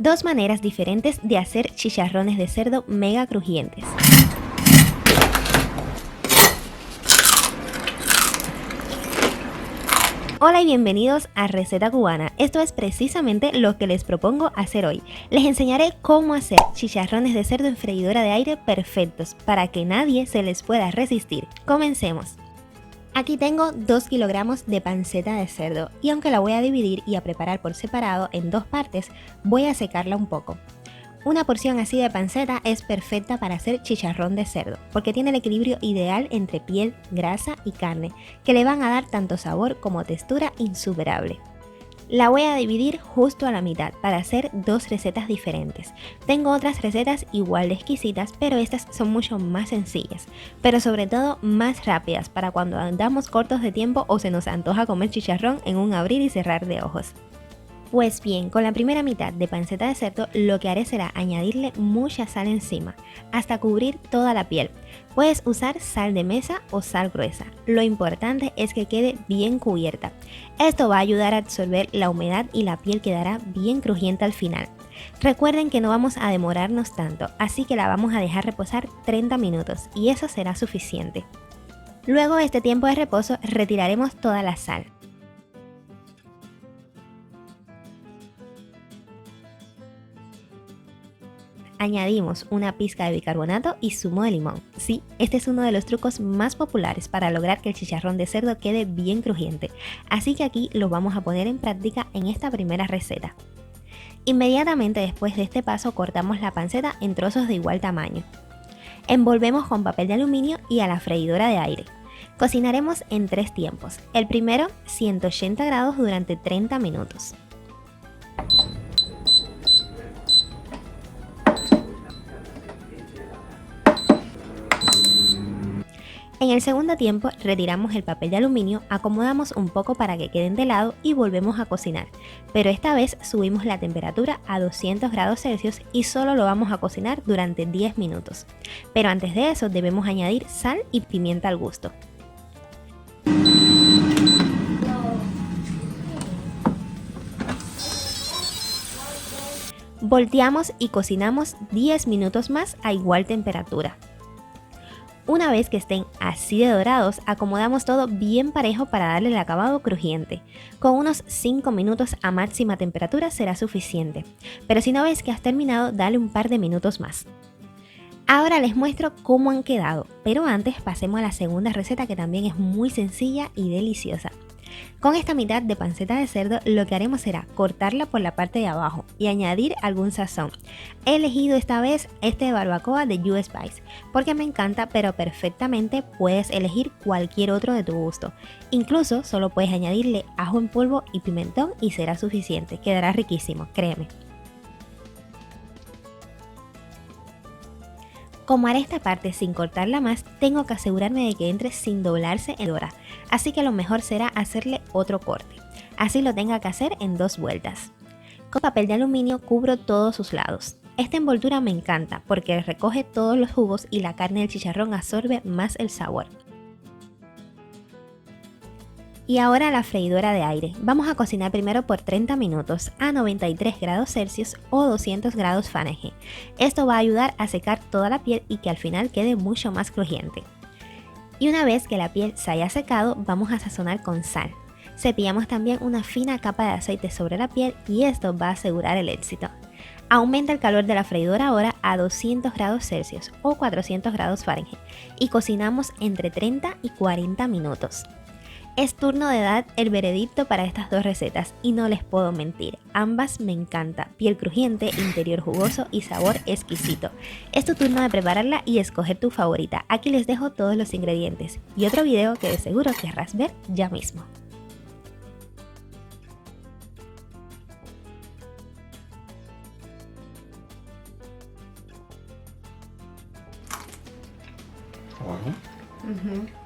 Dos maneras diferentes de hacer chicharrones de cerdo mega crujientes. Hola y bienvenidos a Receta Cubana. Esto es precisamente lo que les propongo hacer hoy. Les enseñaré cómo hacer chicharrones de cerdo en freidora de aire perfectos para que nadie se les pueda resistir. Comencemos. Aquí tengo 2 kilogramos de panceta de cerdo y aunque la voy a dividir y a preparar por separado en dos partes, voy a secarla un poco. Una porción así de panceta es perfecta para hacer chicharrón de cerdo, porque tiene el equilibrio ideal entre piel, grasa y carne, que le van a dar tanto sabor como textura insuperable. La voy a dividir justo a la mitad para hacer dos recetas diferentes. Tengo otras recetas igual de exquisitas, pero estas son mucho más sencillas, pero sobre todo más rápidas para cuando andamos cortos de tiempo o se nos antoja comer chicharrón en un abrir y cerrar de ojos. Pues bien, con la primera mitad de panceta de cerdo lo que haré será añadirle mucha sal encima, hasta cubrir toda la piel. Puedes usar sal de mesa o sal gruesa. Lo importante es que quede bien cubierta. Esto va a ayudar a absorber la humedad y la piel quedará bien crujiente al final. Recuerden que no vamos a demorarnos tanto, así que la vamos a dejar reposar 30 minutos y eso será suficiente. Luego de este tiempo de reposo retiraremos toda la sal. Añadimos una pizca de bicarbonato y zumo de limón. Sí, este es uno de los trucos más populares para lograr que el chicharrón de cerdo quede bien crujiente, así que aquí lo vamos a poner en práctica en esta primera receta. Inmediatamente después de este paso cortamos la panceta en trozos de igual tamaño. Envolvemos con papel de aluminio y a la freidora de aire. Cocinaremos en 3 tiempos. El primero, 180 grados durante 30 minutos. En el segundo tiempo retiramos el papel de aluminio, acomodamos un poco para que queden de lado y volvemos a cocinar, pero esta vez subimos la temperatura a 200 grados Celsius y solo lo vamos a cocinar durante 10 minutos. Pero antes de eso debemos añadir sal y pimienta al gusto. Volteamos y cocinamos 10 minutos más a igual temperatura. Una vez que estén así de dorados, acomodamos todo bien parejo para darle el acabado crujiente. Con unos 5 minutos a máxima temperatura será suficiente, pero si no ves que has terminado, dale un par de minutos más. Ahora les muestro cómo han quedado, pero antes pasemos a la segunda receta que también es muy sencilla y deliciosa. Con esta mitad de panceta de cerdo lo que haremos será cortarla por la parte de abajo y añadir algún sazón. He elegido esta vez este de barbacoa de US Spice porque me encanta, pero perfectamente puedes elegir cualquier otro de tu gusto. Incluso solo puedes añadirle ajo en polvo y pimentón y será suficiente, quedará riquísimo, créeme. Como haré esta parte sin cortarla más, tengo que asegurarme de que entre sin doblarse en hora, así que lo mejor será hacerle otro corte, así lo tenga que hacer en 2 vueltas. Con papel de aluminio cubro todos sus lados. Esta envoltura me encanta porque recoge todos los jugos y la carne del chicharrón absorbe más el sabor. Y ahora la freidora de aire. Vamos a cocinar primero por 30 minutos a 93 grados Celsius o 200 grados Fahrenheit. Esto va a ayudar a secar toda la piel y que al final quede mucho más crujiente. Y una vez que la piel se haya secado, vamos a sazonar con sal. Cepillamos también una fina capa de aceite sobre la piel y esto va a asegurar el éxito. Aumenta el calor de la freidora ahora a 200 grados Celsius o 400 grados Fahrenheit y cocinamos entre 30 y 40 minutos. Es turno de dar el veredicto para estas dos recetas y no les puedo mentir, ambas me encanta, piel crujiente, interior jugoso y sabor exquisito. Es tu turno de prepararla y escoger tu favorita, aquí les dejo todos los ingredientes y otro video que de seguro querrás ver ya mismo. Abajo.